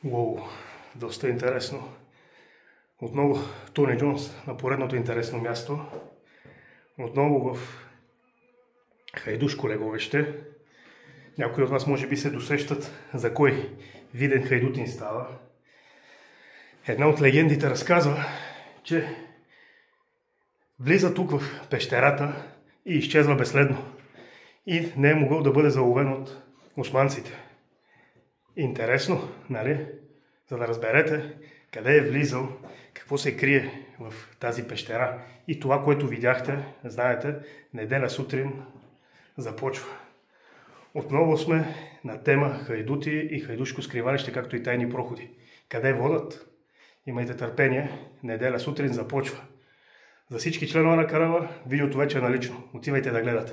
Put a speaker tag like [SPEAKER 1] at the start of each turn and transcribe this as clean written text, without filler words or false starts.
[SPEAKER 1] Уоу, доста интересно. Отново Тони Джонс на поредното интересно място. Отново в хайдушко леговище. Някои от вас може би се досещат за кой виден хайдутин става. Една от легендите разказва, че влиза тук в пещерата и изчезва безследно. И не е могъл да бъде заловен от османците. Интересно, нали? За да разберете къде е влизал, какво се крие в тази пещера. И това, което видяхте, знаете, неделя сутрин започва. Отново сме на тема хайдути и хайдушко скривалище, както и тайни проходи. Къде водят? Имайте търпение, неделя сутрин започва. За всички членове на канала, видеото вече е налично. Отивайте да гледате.